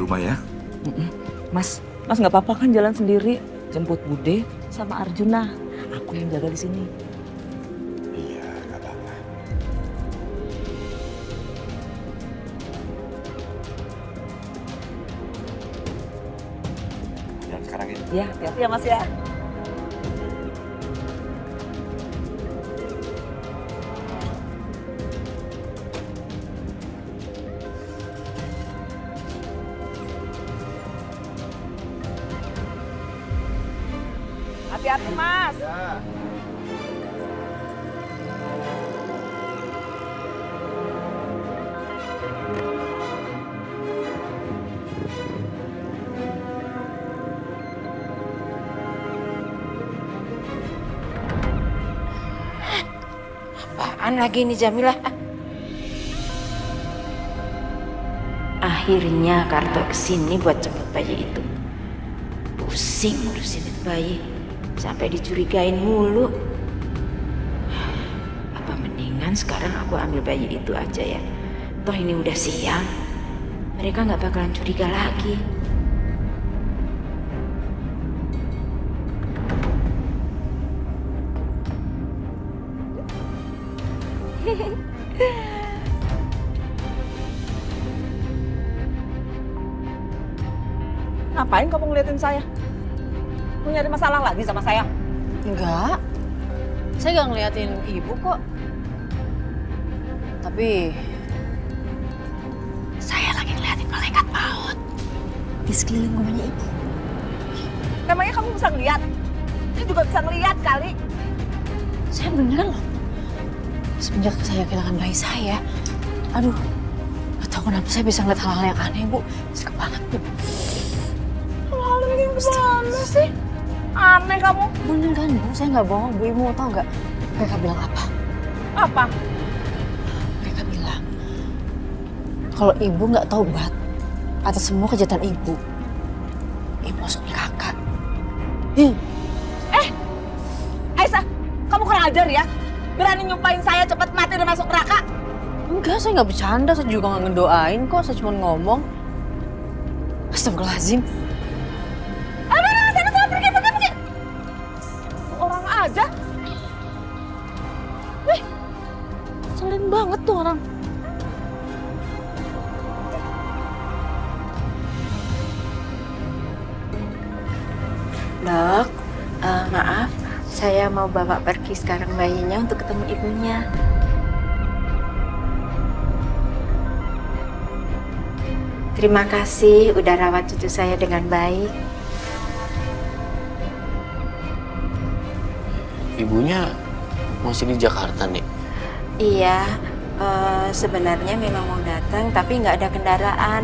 rumah ya. Mas nggak apa-apa kan jalan sendiri? Jemput Bude sama Arjuna. Aku yang jaga di sini. Iya, nggak apa-apa. Jalan sekarang ya. Ya, hati-hati ya Mas ya. Hati-hati Mas. Ya. Apaan lagi ini Jamilah? Akhirnya Karto kesini buat jemput bayi itu. Pusing ngurusin itu bayi. Sampai dicurigain mulu. Apa mendingan sekarang aku ambil bayi itu aja ya. Toh ini udah siang. Mereka gak bakalan curiga lagi. Ngapain kamu ngeliatin saya? Mau nyari masalah lagi sama saya? Enggak, saya nggak ngeliatin ibu kok. Tapi saya lagi ngeliatin malaikat maut di sekeliling rumahnya ibu. Emangnya kamu bisa ngeliat? Saya juga bisa ngeliat kali. Saya beneran loh. Semenjak saya kehilangan bayi saya, aduh, gak tahu kenapa saya bisa ngeliat hal-hal yang aneh, Bu. Suka banget, Bu. Hal-hal yang gimana sih? Aneh kamu. Beneran, Bu. Saya nggak bohong, Bu. Ibu mau tahu nggak? Mereka bilang apa? Apa? Mereka bilang, kalau ibu nggak taubat atas semua kejahatan ibu masuk neraka. Aisyah, kamu kurang ajar ya? Berani nyumpahin saya cepat mati dan masuk neraka? Enggak, saya nggak bercanda. Saya juga nggak ngedoain kok. Saya cuma ngomong. Astagfirullahaladzim. Sana, pergi. Orang aja. Wih, selin banget tuh orang. Dok, maaf, saya mau bawa pergi sekarang bayinya untuk ketemu ibunya. Terima kasih udah rawat cucu saya dengan baik. Ibunya masih di Jakarta nih? Iya, sebenarnya memang mau datang tapi nggak ada kendaraan.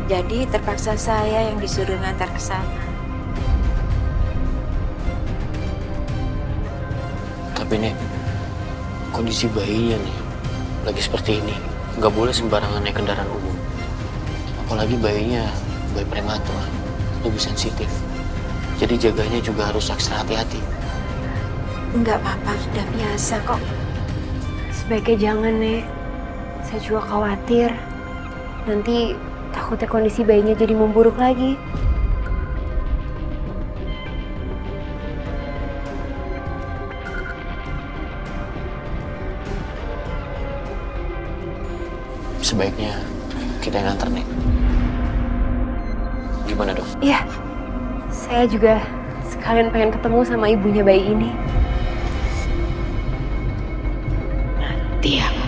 Jadi terpaksa saya yang disuruh ngantar ke sana. Tapi nih, kondisi bayinya nih lagi seperti ini. Nggak boleh sembarangan naik kendaraan umum. Apalagi bayinya bayi prematur, lebih sensitif. Jadi jaganya juga harus ekstra hati-hati. Enggak apa-apa, sudah biasa kok. Sebaiknya jangan, Nek. Saya juga khawatir. Nanti takutnya kondisi bayinya jadi memburuk lagi. Sebaiknya kita yang nganter nih. Gimana dok? Iya, saya juga sekalian pengen ketemu sama ibunya bayi ini. Mati aku.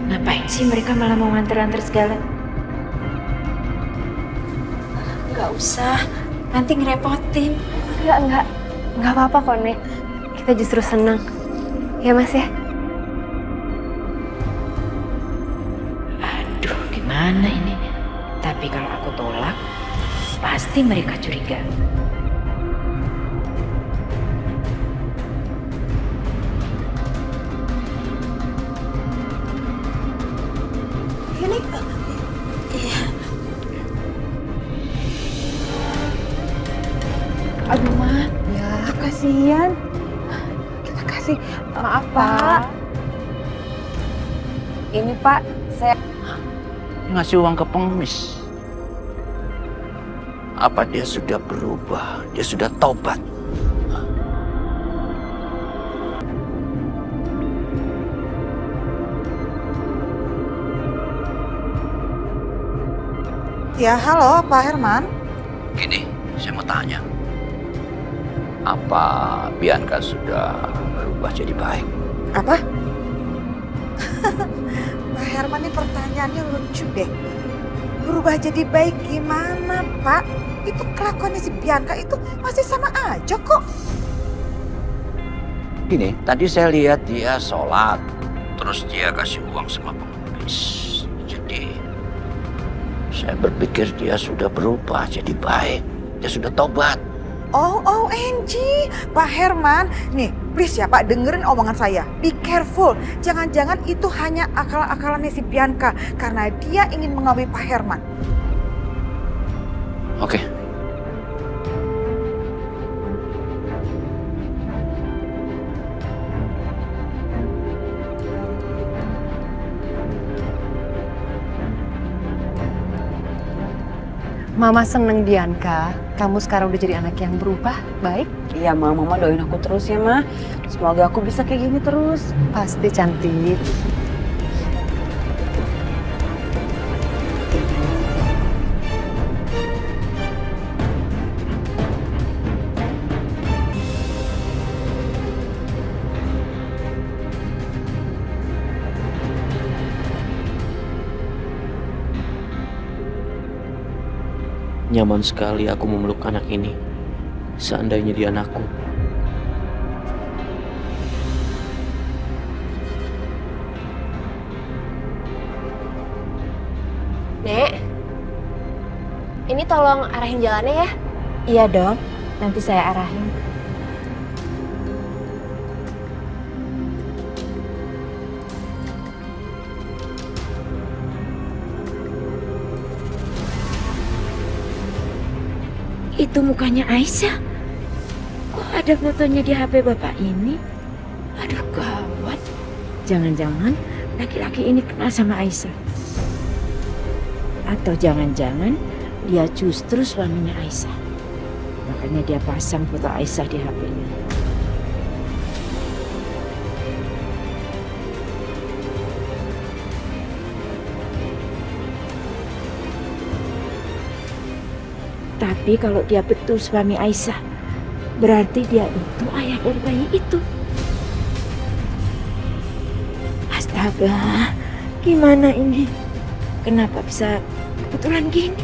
Ngapain sih mereka malah mau nganter-nganter segala? Nggak usah, nanti ngerepotin. Enggak apa-apa kok, Nek. Kita justru senang. Ya, Mas ya? Aduh, gimana ini? Tapi kalau aku tolak, pasti mereka curiga. Ini, Iya. Aduh, Ma. Ya, kasihan. Kita kasih. Maaf, Pak. Ini, Pak, saya... Ngasih uang ke pengemis. Apa dia sudah berubah? Dia sudah taubat? Ya, halo Pak Herman. Gini, saya mau tanya. Apa Bianca sudah berubah jadi baik? Apa? Pak Herman, ini pertanyaannya lucu deh. Berubah jadi baik gimana, Pak? Itu kelakuannya si Bianca itu masih sama aja kok. Gini, tadi saya lihat dia sholat, terus dia kasih uang sama pengemis. Jadi, saya berpikir dia sudah berubah jadi baik. Dia sudah tobat. Oh, OMG, Pak Herman. Nih, please ya Pak, dengerin omongan saya. Be careful. Jangan-jangan itu hanya akal-akalannya si Bianca karena dia ingin mengawini Pak Herman. Oke. Mama seneng Bianca, kamu sekarang udah jadi anak yang berubah, baik? Iya Ma, Mama doain aku terus ya Ma. Semoga aku bisa kayak gini terus. Pasti cantik. Nyaman sekali aku memeluk anak ini. Seandainya dia anakku. Nek, ini tolong arahin jalannya ya. Iya dong, nanti saya arahin. Itu mukanya Aisyah. Kok ada fotonya di HP bapak ini? Aduh gawat. Jangan-jangan laki-laki ini kenal sama Aisyah. Atau jangan-jangan dia justru suaminya Aisyah. Makanya dia pasang foto Aisyah di HP-nya. Tapi kalau dia betul suami Aisyah, berarti dia itu ayah dari bayi itu. Astaga, gimana ini? Kenapa bisa kebetulan gini?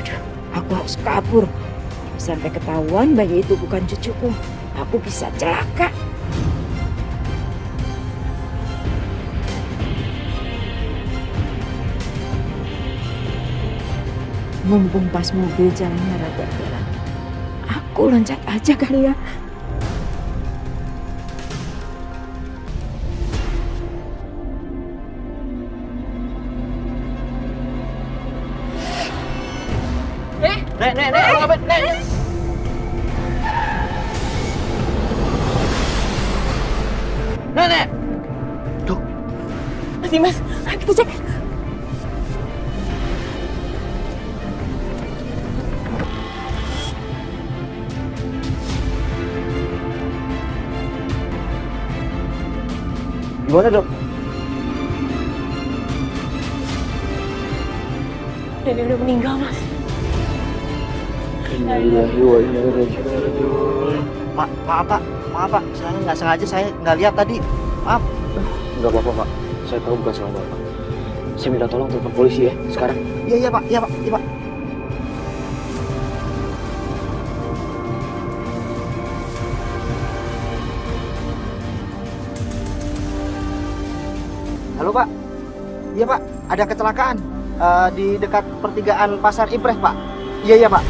Aduh, aku harus kabur. Sampai ketahuan bayi itu bukan cucuku, aku bisa celaka. Mumpung pas mobil jalannya rada gelap, aku loncat aja kali ya. Nek, ngapain? Nek. Nek. Tuh. Masih mas, ayo kita cek. Gimana dok? Dede udah meninggal mas. Maaf pak, saya nggak sengaja, saya nggak lihat tadi, maaf. Nggak apa-apa pak, saya tahu bukan salah bapak. Saya minta tolong telepon polisi ya, sekarang. Iya pak. Halo pak, iya pak, ada kecelakaan di dekat pertigaan Pasar Impreh pak. Iya pak.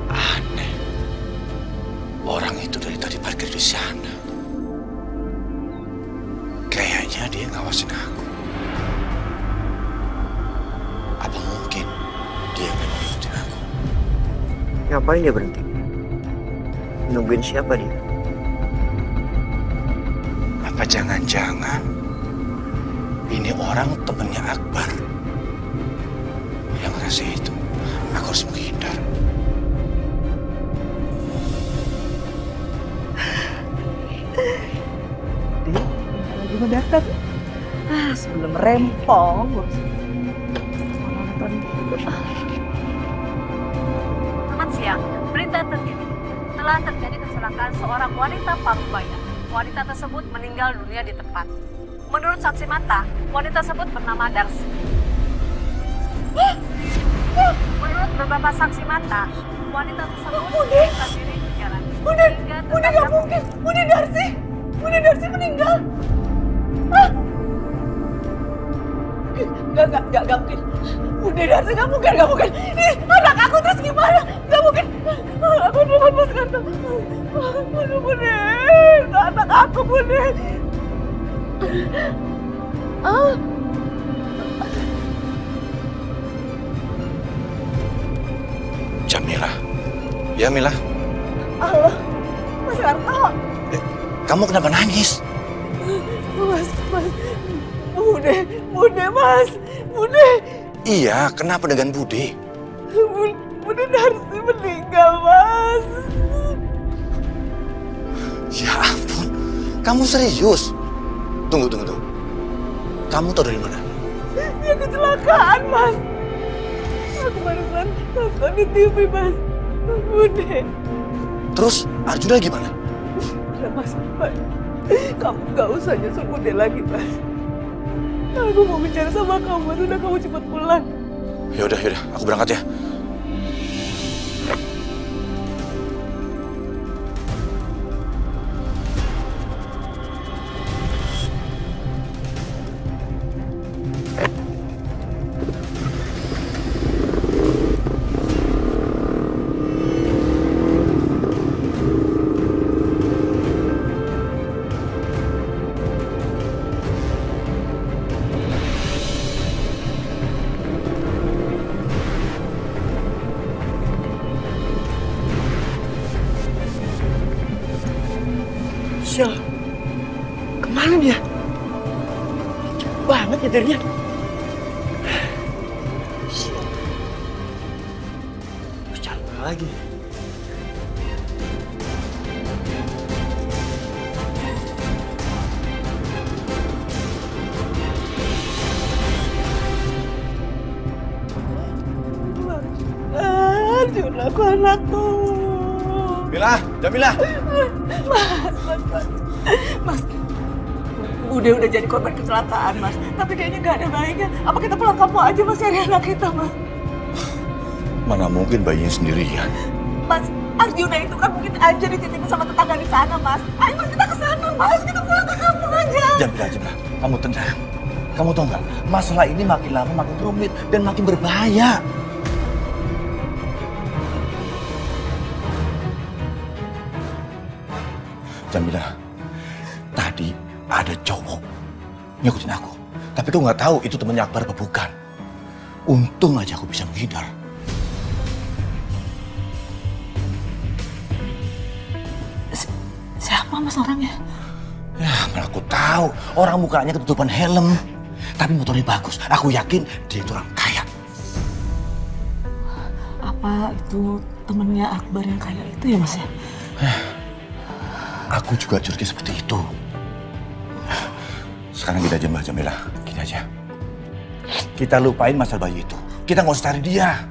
Aneh. Orang itu dari tadi parkir di sana. Kayaknya dia ngawasin aku. Ngapain dia berhenti? Nungguin siapa dia? Apa jangan-jangan ini orang temennya Akbar? Yang rasa itu, aku harus menghindar. Lagi mendatang. Sebelum rempong. Selamat siang, berita terkini. Telah terjadi kecelakaan seorang wanita Parubaya. Wanita tersebut meninggal dunia di tempat. Menurut saksi mata, wanita tersebut bernama Darsi. Menurut beberapa saksi mata, wanita tersebut melarikan diri di jalan. Bunda nggak mungkin. Bunda Darsi meninggal. Nggak mungkin. Bunda Darsi nggak mungkin. Ih, anak aku terus gimana? Nggak mungkin. Aku duluan Mas Karto. Aduh Bunda, anak aku Bunda. Jamila. Ya Mila. Allah, Mas Karto. Kamu kenapa nangis? Mas. Bude, Mas. Bude. Iya, kenapa dengan Bude? Bude Darsi meninggal, Mas. Ya ampun, kamu serius? Tunggu. Kamu tahu dari mana? Dia kecelakaan, Mas. Aku barusan nonton di TV, Mas. Bude. Terus Arjuna gimana? Udah, Mas. Kamu gak usah nyusul Bude lagi, Mas. Aku mau bicara sama kamu, udah kamu cepat pulang. Yaudah, aku berangkat ya. Sial, kemana dia? Cepet banget nyetirnya. Sial. Capek lagi. Arjuna, aku anakku. Jamila. Mas, Bude udah jadi korban kecelakaan, Mas. Tapi kayaknya gak ada bayinya. Apa kita pulang kampung aja, Mas, cari anak kita, Mas? Mana mungkin bayinya sendirian? Mas, Arjuna itu kan mungkin aja dititipin sama tetangga di sana, Mas. Ayo Mas, kita ke sana, Mas. Kita pulang ke kampung aja. Jamila, kamu tenang. Kamu tahu nggak? Masalah ini makin lama makin rumit dan makin berbahaya. Jamila, tadi ada cowok ngikutin aku. Tapi aku nggak tahu itu temennya Akbar apa bukan. Untung aja aku bisa menghindar. Siapa, Mas, orangnya? Ya, mana aku tahu. Orang mukanya ketutupan helm. Tapi motornya bagus. Aku yakin dia itu orang kaya. Apa itu temennya Akbar yang kaya itu ya, Mas, ya? Aku juga curiga seperti itu. Sekarang kita aja, Mbak Jamila. Gini aja. Kita lupain masalah bayi itu. Kita nggak usah cari dia.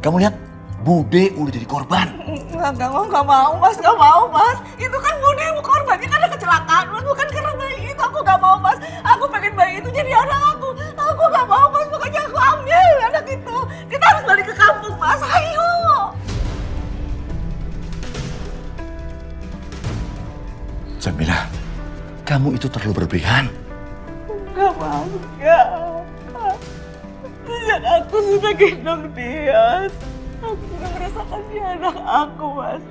Kamu lihat, Bude udah jadi korban. Nggak mau, Mas. Nggak mau, Mas. Itu kan Bude yang korbannya karena kecelakaan, Mas. Bukan karena bayi itu. Aku nggak mau, Mas. Aku pengen bayi itu jadi anak aku. Aku nggak mau, Mas. Pokoknya aku ambil anak itu. Kita harus balik ke kampung, Mas. Ayo. Jamila, kamu itu terlalu berlebihan. Nggak mau, nggak. Sejak aku sudah gendong dia, aku sudah merasakan dia anak aku, Mas.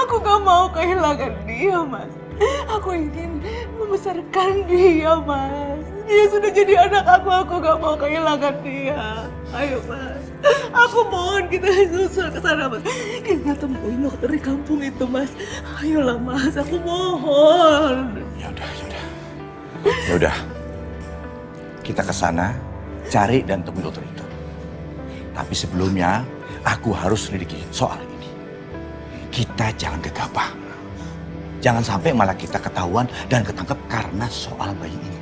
Aku nggak mau kehilangan dia, Mas. Aku ingin membesarkan dia, Mas. Dia sudah jadi anak aku gak mau kehilangan dia. Ayo Mas, aku mohon kita susul ke sana Mas. Kita temuin dokter di kampung itu Mas. Ayolah Mas, aku mohon. Ya udah. Kita ke sana, cari dan temui dokter itu. Tapi sebelumnya, aku harus selidiki soal ini. Kita jangan gegabah. Jangan sampai malah kita ketahuan dan ketangkep karena soal bayi ini.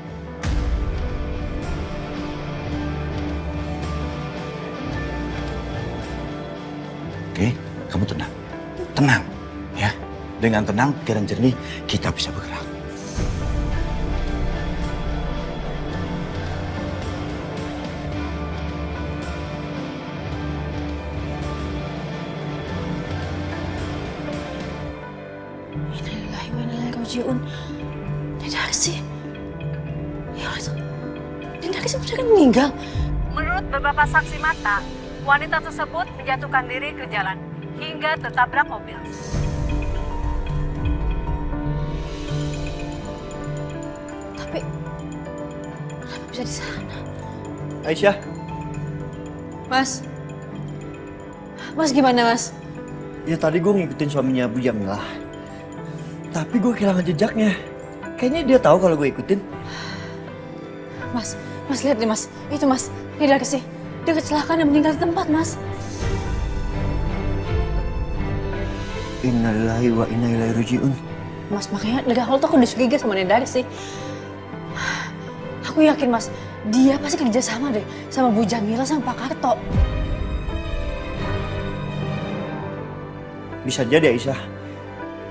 Oke, kamu tenang. Tenang, ya. Dengan tenang, pikiran jernih, kita bisa bergerak. Innalillahi wa inna ilaihi raji'un. Darsi. Ya Allah. Darsi benar meninggal. Menurut beberapa saksi mata, wanita tersebut menjatuhkan diri ke jalan hingga tertabrak mobil. Tapi kenapa bisa di sana? Aisyah, Mas gimana Mas? ya tadi gue ngikutin suaminya Bu Jamilah. Tapi gue kehilangan jejaknya. Kayaknya dia tahu kalau gue ikutin. Mas lihat deh Mas. Itu Mas, dia Darsi. Dia kecelakaan dan meninggal di tempat Mas. Innalillahi wa inna ilaihi raji'un. Mas, makanya dari awal tuh aku udah curiga sama Darsi. Aku yakin Mas, dia pasti kerja sama deh sama Bu Jamila sama Pak Karto. Bisa jadi Aisyah.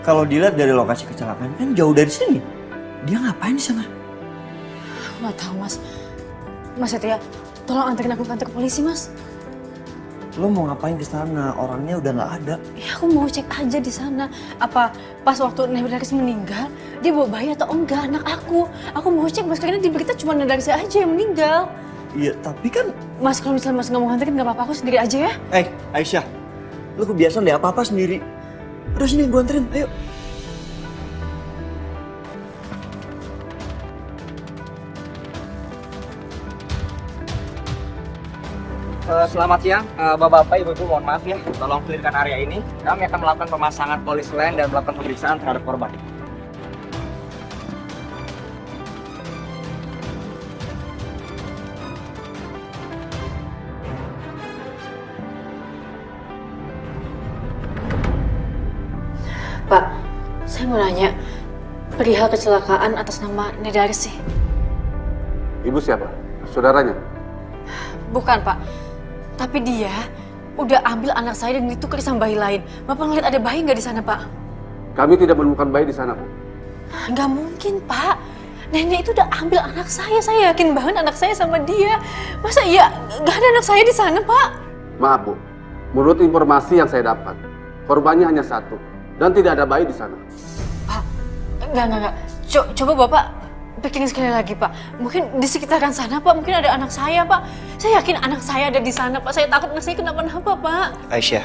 Kalau dilihat dari lokasi kecelakaan kan jauh dari sini. Dia ngapain di sana? Aku nggak tahu Mas. Mas Setia, tolong anterin aku ke kantor polisi Mas. Lo mau ngapain ke sana? Orangnya udah nggak ada. Ya aku mau cek aja di sana. Apa pas waktu Darsi meninggal, dia bawa bayi atau enggak anak aku. Aku mau cek Mas, karena di berita cuma Darsi aja yang meninggal. Iya, tapi kan... Mas, kalau misalnya Mas nggak mau nganterin, nggak apa-apa, aku sendiri aja ya. Aisyah, lo kebiasaan deh apa-apa sendiri. Udah sini, gue anterin, ayo. Selamat siang, Bapak-Bapak, Ibu-Ibu, mohon maaf ya, tolong clearkan area ini. Kami akan melakukan pemasangan polis lain dan melakukan pemeriksaan terhadap korban. Pak, saya mau nanya, perihal kecelakaan atas nama Darsi. Ibu siapa? Saudaranya? Bukan Pak, tapi dia udah ambil anak saya dan ditukar sama bayi lain. Bapak ngeliat ada bayi nggak di sana Pak? Kami tidak menemukan bayi di sana, Bu. Nggak mungkin Pak, nenek itu udah ambil anak saya yakin banget anak saya sama dia. Masa iya nggak ada anak saya di sana Pak? Maaf, Bu. Menurut informasi yang saya dapat, korbannya hanya satu dan tidak ada bayi di sana. Pak, enggak. Coba Bapak pikirin sekali lagi Pak. Mungkin di sekitaran sana Pak, mungkin ada anak saya Pak. Saya yakin anak saya ada di sana Pak. Saya takut anak saya kenapa-napa Pak. Aisyah,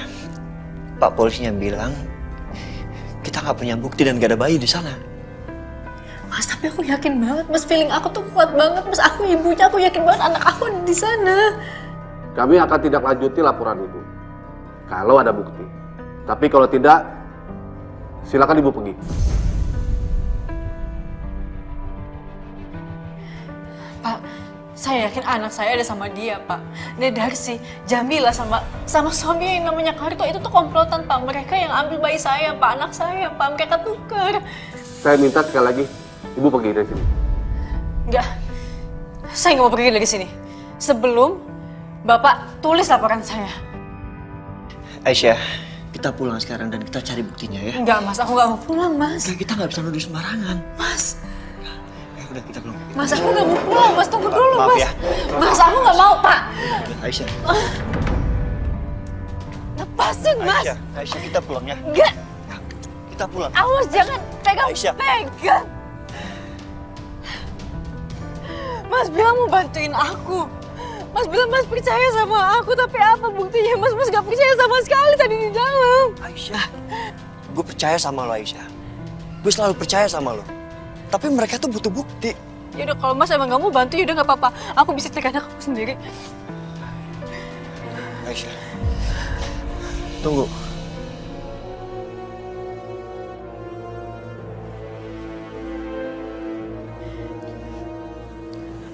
Pak polisinya bilang kita nggak punya bukti dan nggak ada bayi di sana. Mas, tapi aku yakin banget Mas, feeling aku tuh kuat banget Mas. Aku ibunya, aku yakin banget anak aku ada di sana. Kami akan tidak lanjuti laporan Ibu kalau ada bukti. Tapi kalau tidak, silakan Ibu pergi. Pak, saya yakin anak saya ada sama dia, Pak. Darsi, Jamila sama suami yang namanya Karto itu tuh komplotan, Pak. Mereka yang ambil bayi saya, Pak. Anak saya, Pak. Mereka tukar. Saya minta sekali lagi, Ibu pergi dari sini. Enggak. Saya nggak mau pergi dari sini. Sebelum Bapak tulis laporan saya. Aisyah, kita pulang sekarang dan kita cari buktinya ya. Enggak, Mas. Aku nggak mau pulang, Mas. Kita nggak bisa nuduh sembarangan. Mas. Udah, kita pulang. Mas, aku nggak mau pulang. Mas, tunggu dulu, Maaf Mas. ya. Mas, aku nggak mau, Pak. Aisyah. Lepasin, Mas. Aisyah, kita pulang ya. Enggak. Kita pulang. Awas, jangan pegang. Aisyah. Pegang. Mas bilang mau bantuin aku. Mas bilang Mas percaya sama aku, tapi apa buktinya? Mas gak percaya sama sekali tadi di dalam. Aisyah, gue percaya sama lo Aisyah. Gue selalu percaya sama lo. Tapi mereka tuh butuh bukti. Yaudah kalau Mas emang gak mau bantu yaudah gak apa-apa. Aku bisa cek anak aku sendiri. Aisyah, tunggu.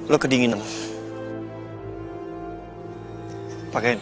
Lo kedinginan. Pakein.